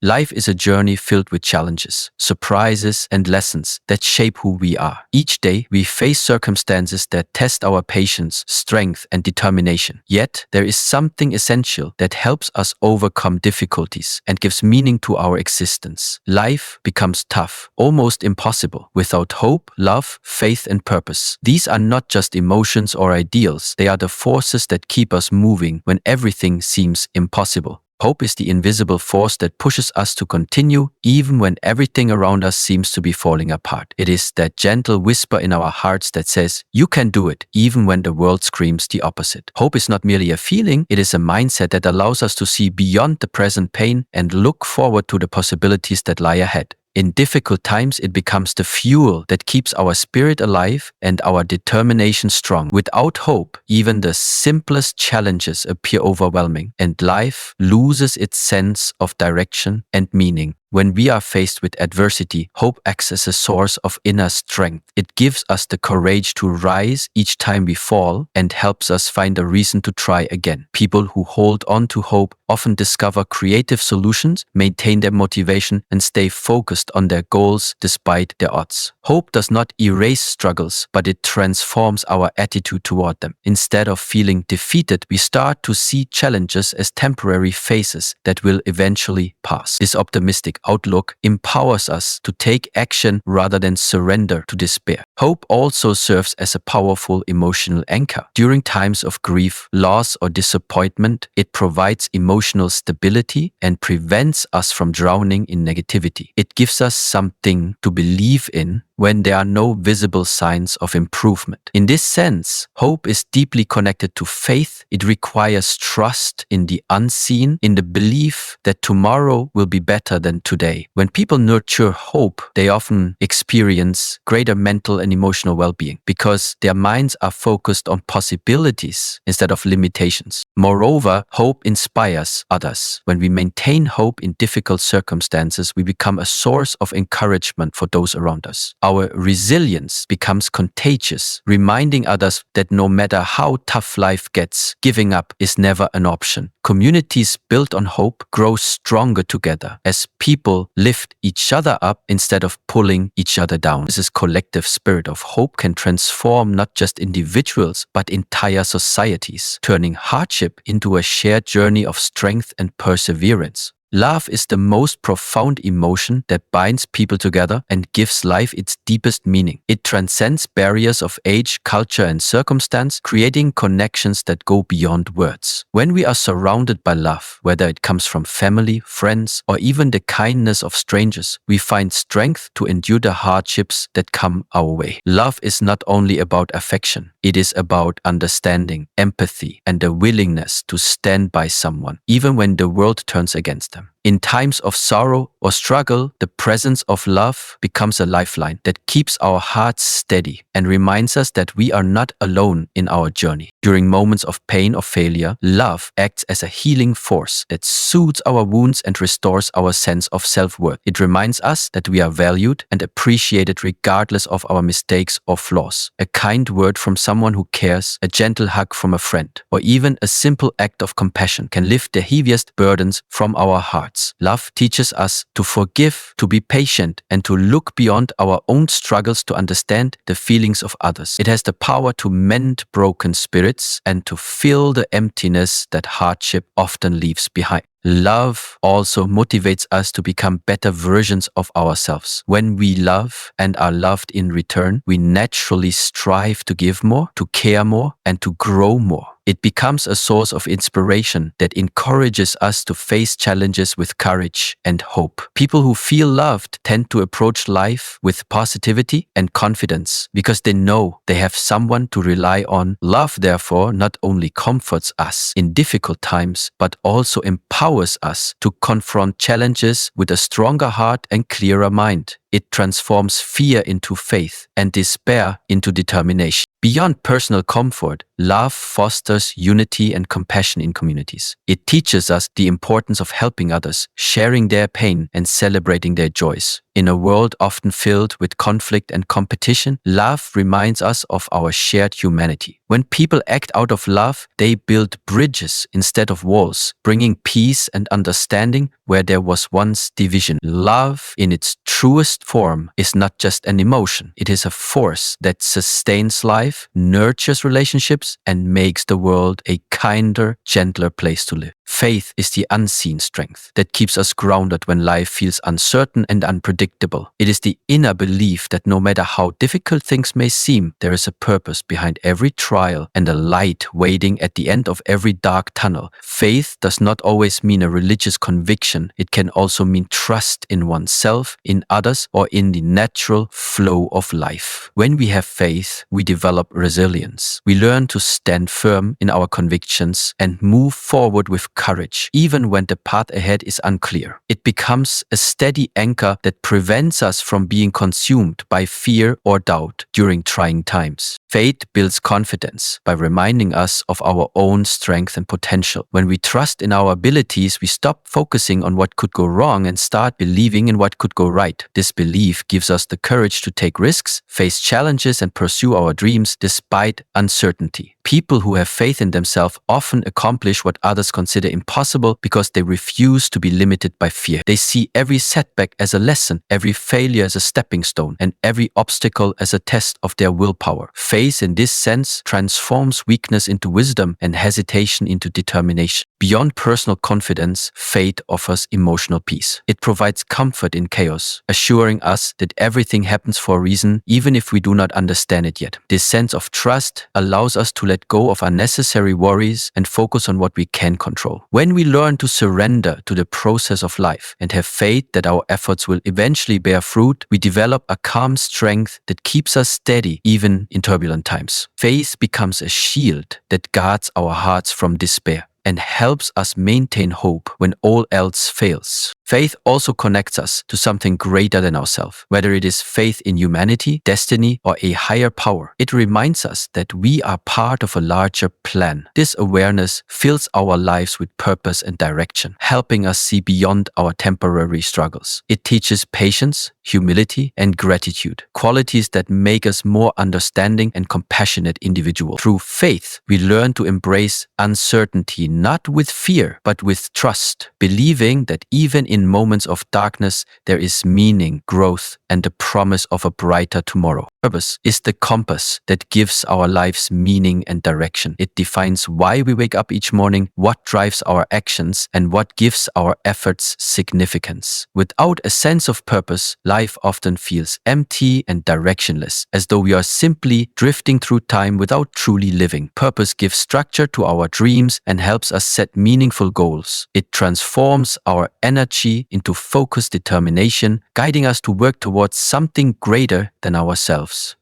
Life is a journey filled with challenges, surprises, and lessons that shape who we are. Each day, we face circumstances that test our patience, strength, and determination. Yet, there is something essential that helps us overcome difficulties and gives meaning to our existence. Life becomes tough, almost impossible, without hope, love, faith, and purpose. These are not just emotions or ideals, they are the forces that keep us moving when everything seems impossible. Hope is the invisible force that pushes us to continue even when everything around us seems to be falling apart. It is that gentle whisper in our hearts that says, "You can do it," even when the world screams the opposite. Hope is not merely a feeling, it is a mindset that allows us to see beyond the present pain and look forward to the possibilities that lie ahead. In difficult times, it becomes the fuel that keeps our spirit alive and our determination strong. Without hope, even the simplest challenges appear overwhelming, and life loses its sense of direction and meaning. When we are faced with adversity, hope acts as a source of inner strength. It gives us the courage to rise each time we fall and helps us find a reason to try again. People who hold on to hope often discover creative solutions, maintain their motivation, and stay focused on their goals despite the odds. Hope does not erase struggles, but it transforms our attitude toward them. Instead of feeling defeated, we start to see challenges as temporary phases that will eventually pass. This optimistic outlook empowers us to take action rather than surrender to despair. Hope also serves as a powerful emotional anchor. During times of grief, loss, or disappointment, it provides emotional stability and prevents us from drowning in negativity. It gives us something to believe in when there are no visible signs of improvement. In this sense, hope is deeply connected to faith. It requires trust in the unseen, in the belief that tomorrow will be better than today. When people nurture hope, they often experience greater mental and emotional well-being because their minds are focused on possibilities instead of limitations. Moreover, hope inspires others. When we maintain hope in difficult circumstances, we become a source of encouragement for those around us. Our resilience becomes contagious, reminding others that no matter how tough life gets, giving up is never an option. Communities built on hope grow stronger together as people lift each other up instead of pulling each other down. This collective spirit of hope can transform not just individuals, but entire societies, turning hardship into a shared journey of strength and perseverance. Love is the most profound emotion that binds people together and gives life its deepest meaning. It transcends barriers of age, culture, and circumstance, creating connections that go beyond words. When we are surrounded by love, whether it comes from family, friends, or even the kindness of strangers, we find strength to endure the hardships that come our way. Love is not only about affection, it is about understanding, empathy, and the willingness to stand by someone, even when the world turns against them. In times of sorrow or struggle, the presence of love becomes a lifeline that keeps our hearts steady and reminds us that we are not alone in our journey. During moments of pain or failure, love acts as a healing force that soothes our wounds and restores our sense of self-worth. It reminds us that we are valued and appreciated regardless of our mistakes or flaws. A kind word from someone who cares, a gentle hug from a friend, or even a simple act of compassion can lift the heaviest burdens from our hearts. Love teaches us to forgive, to be patient, and to look beyond our own struggles to understand the feelings of others. It has the power to mend broken spirits and to fill the emptiness that hardship often leaves behind. Love also motivates us to become better versions of ourselves. When we love and are loved in return, we naturally strive to give more, to care more, and to grow more. It becomes a source of inspiration that encourages us to face challenges with courage and hope. People who feel loved tend to approach life with positivity and confidence because they know they have someone to rely on. Love, therefore, not only comforts us in difficult times, but also empowers us to confront challenges with a stronger heart and clearer mind. It transforms fear into faith and despair into determination. Beyond personal comfort, love fosters unity and compassion in communities. It teaches us the importance of helping others, sharing their pain, and celebrating their joys. In a world often filled with conflict and competition, love reminds us of our shared humanity. When people act out of love, they build bridges instead of walls, bringing peace and understanding where there was once division. Love, in its truest form, is not just an emotion. It is a force that sustains life, nurtures relationships, and makes the world a kinder, gentler place to live. Faith is the unseen strength that keeps us grounded when life feels uncertain and unpredictable. It is the inner belief that no matter how difficult things may seem, there is a purpose behind every trial and a light waiting at the end of every dark tunnel. Faith does not always mean a religious conviction. It can also mean trust in oneself, in others, or in the natural flow of life. When we have faith, we develop resilience. We learn to stand firm in our convictions and move forward with courage, even when the path ahead is unclear. It becomes a steady anchor that prevents us from being consumed by fear or doubt during trying times. Faith builds confidence by reminding us of our own strength and potential. When we trust in our abilities, we stop focusing on what could go wrong and start believing in what could go right. This belief gives us the courage to take risks, face challenges, and pursue our dreams despite uncertainty. People who have faith in themselves often accomplish what others consider impossible because they refuse to be limited by fear. They see every setback as a lesson, every failure as a stepping stone, and every obstacle as a test of their willpower. Faith in this sense transforms weakness into wisdom and hesitation into determination. Beyond personal confidence, faith offers emotional peace. It provides comfort in chaos, assuring us that everything happens for a reason, even if we do not understand it yet. This sense of trust allows us to let go of unnecessary worries and focus on what we can control. When we learn to surrender to the process of life and have faith that our efforts will eventually bear fruit, we develop a calm strength that keeps us steady even in turbulent times. Faith becomes a shield that guards our hearts from despair and helps us maintain hope when all else fails. Faith also connects us to something greater than ourselves, whether it is faith in humanity, destiny, or a higher power. It reminds us that we are part of a larger plan. This awareness fills our lives with purpose and direction, helping us see beyond our temporary struggles. It teaches patience, humility, and gratitude, qualities that make us more understanding and compassionate individuals. Through faith, we learn to embrace uncertainty not with fear, but with trust, believing that even in moments of darkness, there is meaning, growth, and the promise of a brighter tomorrow. Purpose is the compass that gives our lives meaning and direction. It defines why we wake up each morning, what drives our actions, and what gives our efforts significance. Without a sense of purpose, life often feels empty and directionless, as though we are simply drifting through time without truly living. Purpose gives structure to our dreams and helps us set meaningful goals. It transforms our energy into focused determination, guiding us to work towards something greater than ourselves.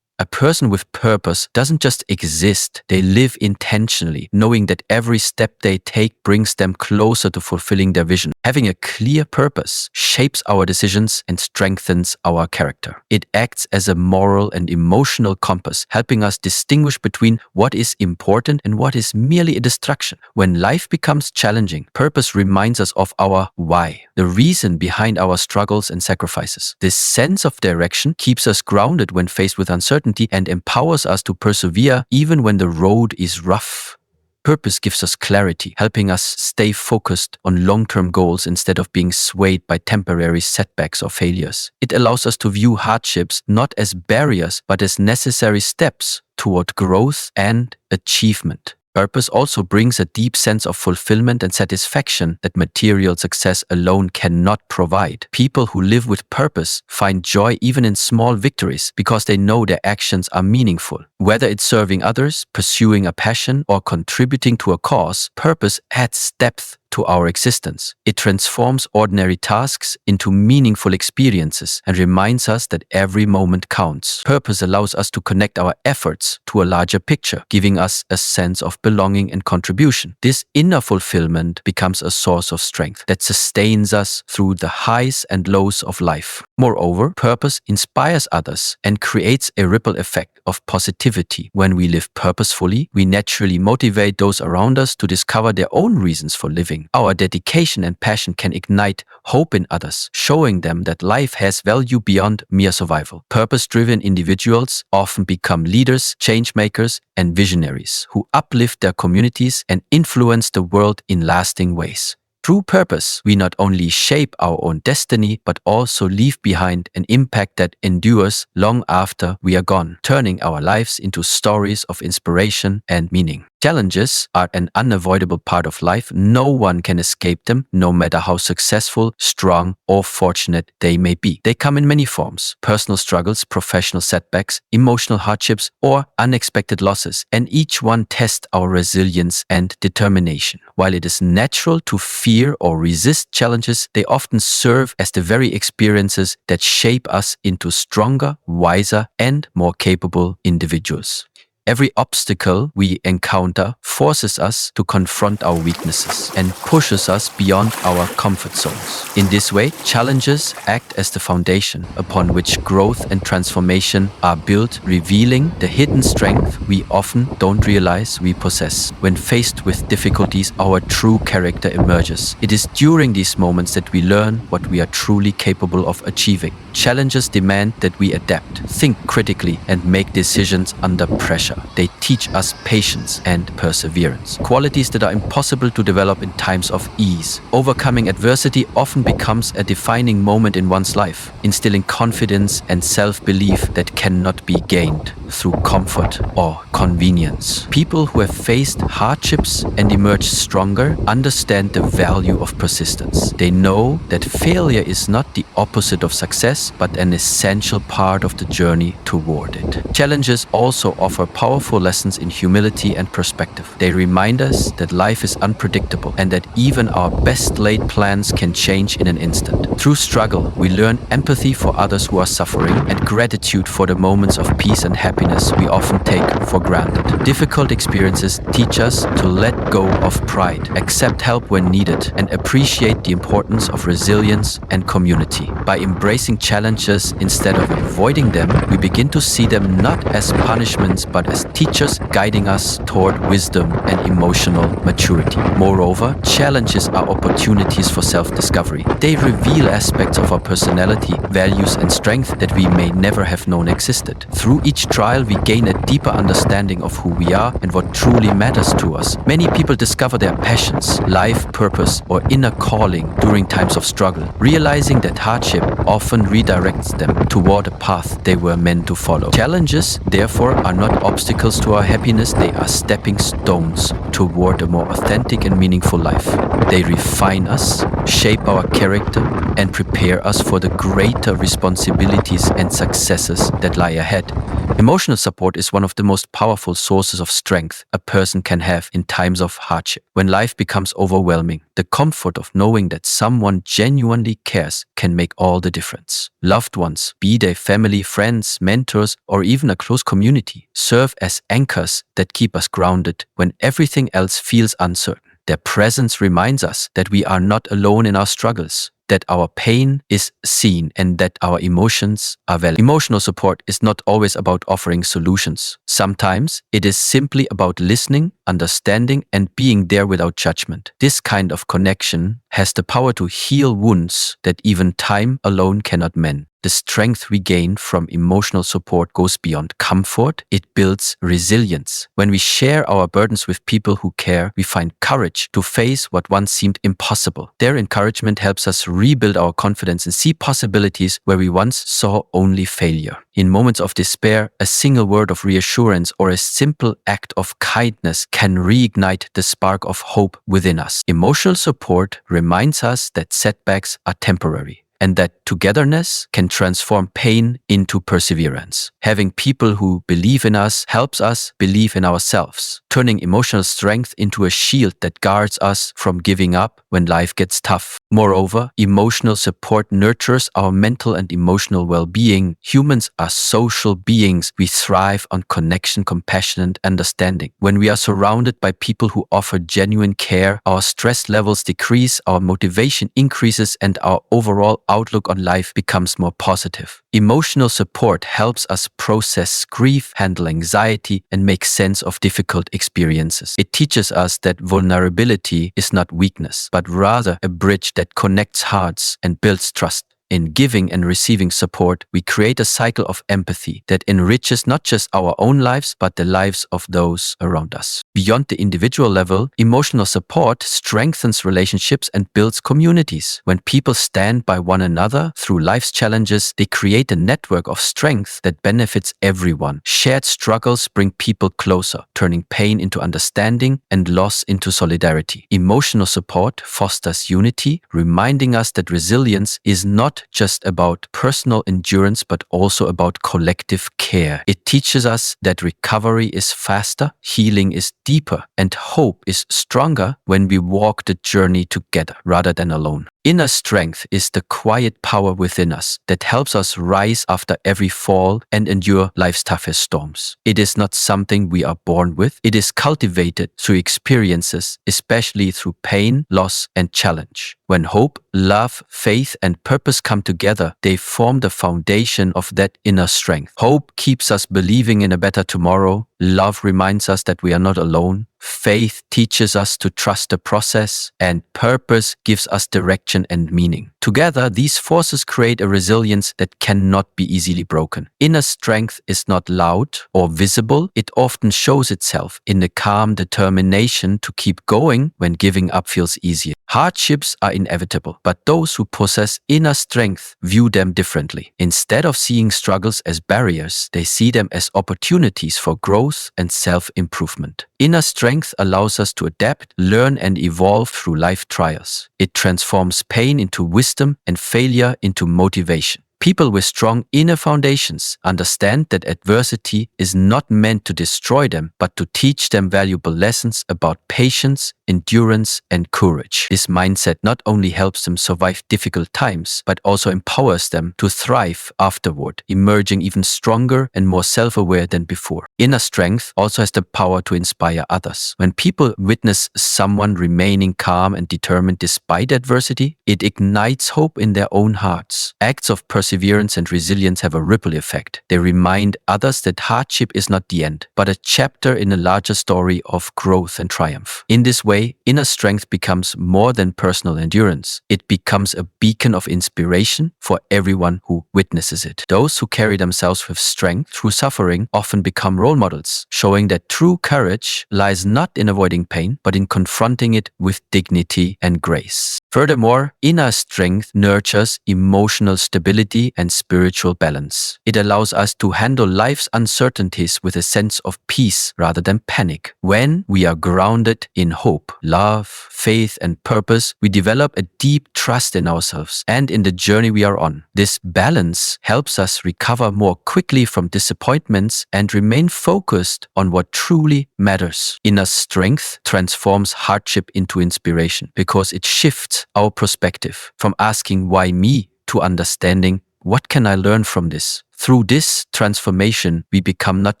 A person with purpose doesn't just exist, they live intentionally, knowing that every step they take brings them closer to fulfilling their vision. Having a clear purpose shapes our decisions and strengthens our character. It acts as a moral and emotional compass, helping us distinguish between what is important and what is merely a distraction. When life becomes challenging, purpose reminds us of our why, the reason behind our struggles and sacrifices. This sense of direction keeps us grounded when faced with uncertainty and empowers us to persevere even when the road is rough. Purpose gives us clarity, helping us stay focused on long-term goals instead of being swayed by temporary setbacks or failures. It allows us to view hardships not as barriers, but as necessary steps toward growth and achievement. Purpose also brings a deep sense of fulfillment and satisfaction that material success alone cannot provide. People who live with purpose find joy even in small victories because they know their actions are meaningful. Whether it's serving others, pursuing a passion, or contributing to a cause, purpose adds depth to our existence. It transforms ordinary tasks into meaningful experiences and reminds us that every moment counts. Purpose allows us to connect our efforts to a larger picture, giving us a sense of belonging and contribution. This inner fulfillment becomes a source of strength that sustains us through the highs and lows of life. Moreover, purpose inspires others and creates a ripple effect of positivity. When we live purposefully, we naturally motivate those around us to discover their own reasons for living. Our dedication and passion can ignite hope in others, showing them that life has value beyond mere survival. Purpose-driven individuals often become leaders, change-makers, and visionaries who uplift their communities and influence the world in lasting ways. Through purpose, we not only shape our own destiny, but also leave behind an impact that endures long after we are gone, turning our lives into stories of inspiration and meaning. Challenges are an unavoidable part of life. No one can escape them, no matter how successful, strong, or fortunate they may be. They come in many forms: personal struggles, professional setbacks, emotional hardships, or unexpected losses, and each one tests our resilience and determination. While it is natural to fear or resist challenges, they often serve as the very experiences that shape us into stronger, wiser, and more capable individuals. Every obstacle we encounter forces us to confront our weaknesses and pushes us beyond our comfort zones. In this way, challenges act as the foundation upon which growth and transformation are built, revealing the hidden strength we often don't realize we possess. When faced with difficulties, our true character emerges. It is during these moments that we learn what we are truly capable of achieving. Challenges demand that we adapt, think critically, and make decisions under pressure. They teach us patience and perseverance, qualities that are impossible to develop in times of ease. Overcoming adversity often becomes a defining moment in one's life, instilling confidence and self-belief that cannot be gained through comfort or convenience. People who have faced hardships and emerged stronger understand the value of persistence. They know that failure is not the opposite of success, but an essential part of the journey toward it. Challenges also offer powerful lessons in humility and perspective. They remind us that life is unpredictable and that even our best laid plans can change in an instant. Through struggle, we learn empathy for others who are suffering and gratitude for the moments of peace and happiness we often take for granted. Difficult experiences teach us to let go of pride, accept help when needed, and appreciate the importance of resilience and community. By embracing challenges instead of avoiding them, we begin to see them not as punishments but as teachers guiding us toward wisdom and emotional maturity. Moreover, challenges are opportunities for self-discovery. They reveal aspects of our personality, values, and strength that we may never have known existed. Through each trial, we gain a deeper understanding of who we are and what truly matters to us. Many people discover their passions, life purpose, or inner calling during times of struggle, realizing that hardship often redirects them toward a path they were meant to follow. Challenges, therefore, are not obstacles to our happiness, they are stepping stones toward a more authentic and meaningful life. They refine us, shape our character, and prepare us for the greater responsibilities and successes that lie ahead. Emotional support is one of the most powerful sources of strength a person can have in times of hardship. When life becomes overwhelming, the comfort of knowing that someone genuinely cares can make all the difference. Loved ones, be they family, friends, mentors, or even a close community, serve as anchors that keep us grounded when everything else feels uncertain. Their presence reminds us that we are not alone in our struggles, that our pain is seen, and that our emotions are valid. Emotional support is not always about offering solutions. Sometimes it is simply about listening, understanding, and being there without judgment. This kind of connection has the power to heal wounds that even time alone cannot mend. The strength we gain from emotional support goes beyond comfort, it builds resilience. When we share our burdens with people who care, we find courage to face what once seemed impossible. Their encouragement helps us rebuild our confidence and see possibilities where we once saw only failure. In moments of despair, a single word of reassurance or a simple act of kindness can reignite the spark of hope within us. Emotional support reminds us that setbacks are temporary and that togetherness can transform pain into perseverance. Having people who believe in us helps us believe in ourselves, turning emotional strength into a shield that guards us from giving up when life gets tough. Moreover, emotional support nurtures our mental and emotional well-being. Humans are social beings. We thrive on connection, compassion, and understanding. When we are surrounded by people who offer genuine care, our stress levels decrease, our motivation increases, and our overall outlook on life becomes more positive. Emotional support helps us process grief, handle anxiety, and make sense of difficult experiences. It teaches us that vulnerability is not weakness, but rather a bridge that connects hearts and builds trust. In giving and receiving support, we create a cycle of empathy that enriches not just our own lives, but the lives of those around us. Beyond the individual level, emotional support strengthens relationships and builds communities. When people stand by one another through life's challenges, they create a network of strength that benefits everyone. Shared struggles bring people closer, turning pain into understanding and loss into solidarity. Emotional support fosters unity, reminding us that resilience is not just about personal endurance, but also about collective care. It teaches us that recovery is faster, healing is deeper, and hope is stronger when we walk the journey together rather than alone. Inner strength is the quiet power within us that helps us rise after every fall and endure life's toughest storms. It is not something we are born with. It is cultivated through experiences, especially through pain, loss, and challenge. When hope, love, faith, and purpose come together, they form the foundation of that inner strength. Hope keeps us believing in a better tomorrow. Love reminds us that we are not alone. Faith teaches us to trust the process, and purpose gives us direction and meaning. Together, these forces create a resilience that cannot be easily broken. Inner strength is not loud or visible. It often shows itself in the calm determination to keep going when giving up feels easier. Hardships are inevitable, but those who possess inner strength view them differently. Instead of seeing struggles as barriers, they see them as opportunities for growth and self-improvement. Inner strength allows us to adapt, learn, and evolve through life trials. It transforms pain into wisdom and failure into motivation. People with strong inner foundations understand that adversity is not meant to destroy them, but to teach them valuable lessons about patience, endurance, and courage. This mindset not only helps them survive difficult times, but also empowers them to thrive afterward, emerging even stronger and more self-aware than before. Inner strength also has the power to inspire others. When people witness someone remaining calm and determined despite adversity, it ignites hope in their own hearts. Acts of perseverance and resilience have a ripple effect. They remind others that hardship is not the end, but a chapter in a larger story of growth and triumph. In this way, inner strength becomes more than personal endurance. It becomes a beacon of inspiration for everyone who witnesses it. Those who carry themselves with strength through suffering often become role models, showing that true courage lies not in avoiding pain, but in confronting it with dignity and grace. Furthermore, inner strength nurtures emotional stability and spiritual balance. It allows us to handle life's uncertainties with a sense of peace rather than panic. When we are grounded in hope, love, faith, and purpose, we develop a deep trust in ourselves and in the journey we are on. This balance helps us recover more quickly from disappointments and remain focused on what truly matters. Inner strength transforms hardship into inspiration because it shifts our perspective from asking "why me?" to understanding "what can I learn from this?" Through this transformation, we become not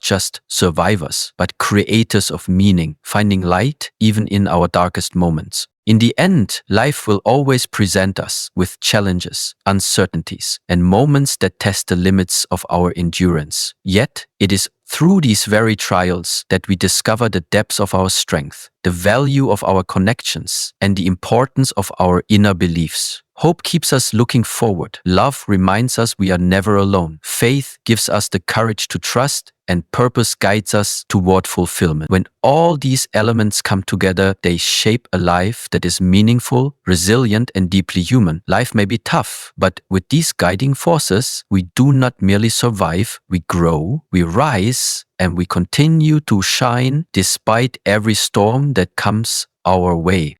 just survivors, but creators of meaning, finding light even in our darkest moments. In the end, life will always present us with challenges, uncertainties, and moments that test the limits of our endurance. Yet, it is through these very trials that we discover the depths of our strength, the value of our connections, and the importance of our inner beliefs. Hope keeps us looking forward. Love reminds us we are never alone. Faith gives us the courage to trust, and purpose guides us toward fulfillment. When all these elements come together, they shape a life that is meaningful, resilient, and deeply human. Life may be tough, but with these guiding forces, we do not merely survive, we grow, we rise, and we continue to shine despite every storm that comes our way.